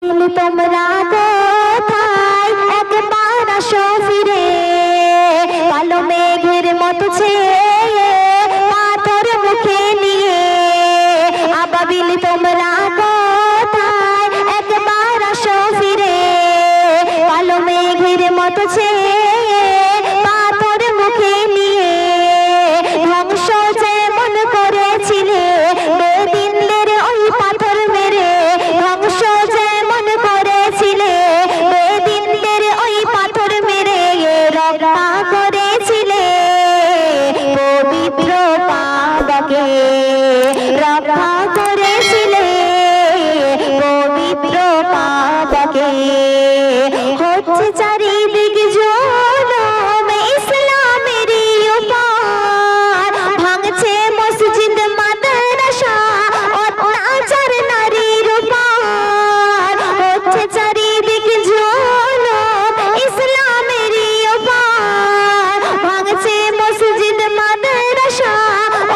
তোমরা কোথায় একবার আসো ফিরে, কালো মেঘের মতো ছেয়ে পাথর মুখে নিয়ে। আবাবিল তোমরা কোথায় একবার আসো ফিরে, কালো মেঘের মতো ছেয়ে পাথর মুখে নিয়ে। ধ্বংস যেমন করেছিলে বেদিনদের ওই পাথর মেরে, ধ্বংস যেমন করেছিলে বেদিনদের ওই পাথর মেরে। রক্ষা করেছিলে পবিত্র কাবাকে, রক্ষা করেছিলে পবিত্র কাবাকে। হচ্ছে চারিদিক জুলুম ইসলামেরই উপর, ভাঙছে মসজিদ মাদ্রাসা অত্যাচার নারীর উপর। হচ্ছে চারিদিক জুলুম ইসলামেরই উপর, ভাঙছে মসজিদ মাদ্রাসা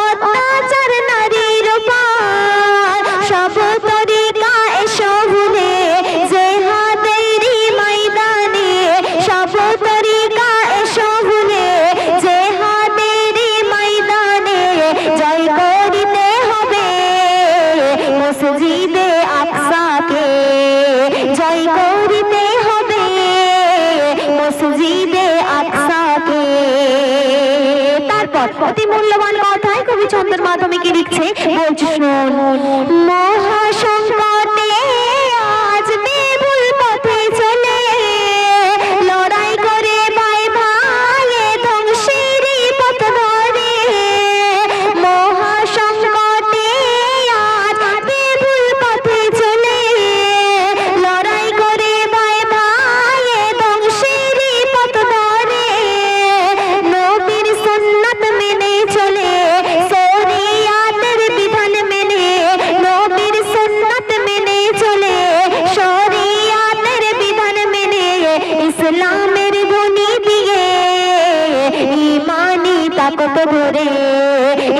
অত্যাচার নারীর উপর। সব তরিকা এসো ভুলে জেহাদেরই ময়দানে, সব তরিকা এসো ভুলে জেহাদেরই ময়দানে। জয় করিতে হবে মসজিদে আকসাকে, জয় করিতে হবে মসজিদে আকসাকে। তারপর অতি মূল্যবান কথায় কবি ছন্দের মাধ্যমে কি লিখছে বলছি শোন। মহাসংকটে আজ বিপুল পথে চলে, লড়াই করে ভাই ভাইয়ে ধ্বংসেরই পথ ধরে। মহাসংকটে আজ বিপুল পথে চলে, লড়াই করে ভাই ভাইয়ে ধ্বংসেরই পথ ধরে। নবীর সুন্নাত মেনে চলে শরিয়াতের বিধান মেনে, নবীর সুন্নাত মেনে চলে শরিয়াতের বিধান মেনে। ইসলামের ধ্বনি দিয়ে ঈমানি তাকত ধরে,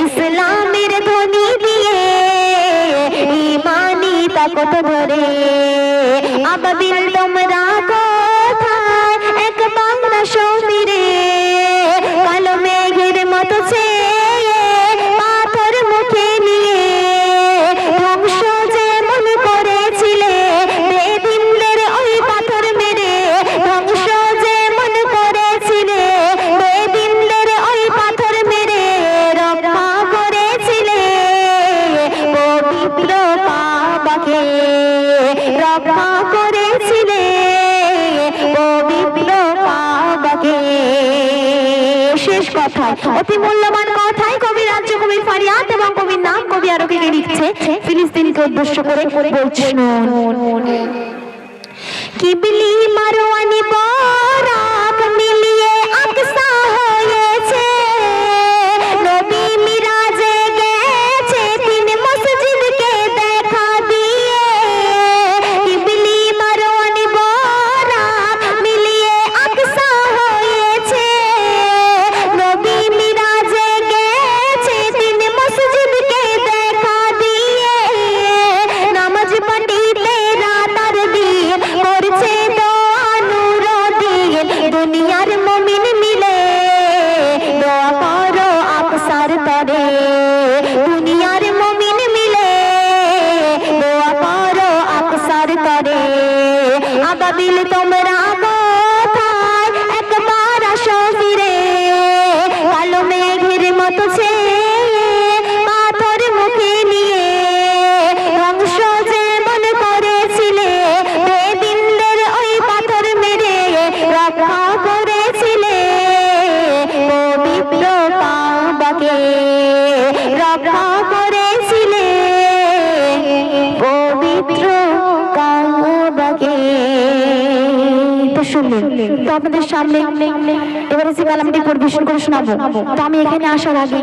ইসলামের ধ্বনি দিয়ে ঈমানি তাকত ধরে। আবাবিল তোমরা কোথায় একবার আসো ফিরে, কালো মেঘের মতো ছেয়ে পাথর মুখে নিয়ে। ধ্বংস যেমন করেছিলে বেদিনদের ওই পাথর মেরে, ধ্বংস যেমন করেছিলে বেদিনদের ওই পাথর মেরে। রক্ষা করেছিলে পবিত্র কাবাকে, রক্ষা করেছিলে পবিত্র কাবাকে। শেষ কথা অতি মূল্যবান কথায় কবি রাজ্য কবি ফারিয়াদ এবং কবির নাম কবি আরো কে লিখছে ফিলিস্তিনকে উদ্দেশ্য করে বলছে। কিবলি মারওয়ানি বরাক মিলিয়ে আকসা হয়েছে, নবী মিরাজে গেছে তিন মসজিদকে দেখা দিয়ে। কিবলি মারওয়ানি বরাক মিলিয়ে আকসা হয়েছে, নবী মিরাজে গেছে তিন মসজিদকে দেখা দিয়ে। নামাজ পড়িতে রাত আর দিন করছে দোয়া নূর দিন, দুনিয়ার মুমিন মিলে দোয়া করো আকসার তরে। দুনিয়ার মুমিন মিলে দোয়া করো আকসার তরে। আবাবিল তোমরা কোথায় একবার আসো ফিরে, কালো মেঘের মতো ছেয়ে পাথর মুখে নিয়ে। ধ্বংস যেমন করেছিলে বেদিনদের ওই পাথর মেরে, রক্ষা করেছিলে পবিত্র কাবাকে, রক্ষা করেছিলে পবিত্র কাবাকে। তো শুনলেন তো আপনাদের সামনে এবারে যে কালামটি পরিবেশন করে শোনাবো। তো আমি এখানে আসার আগে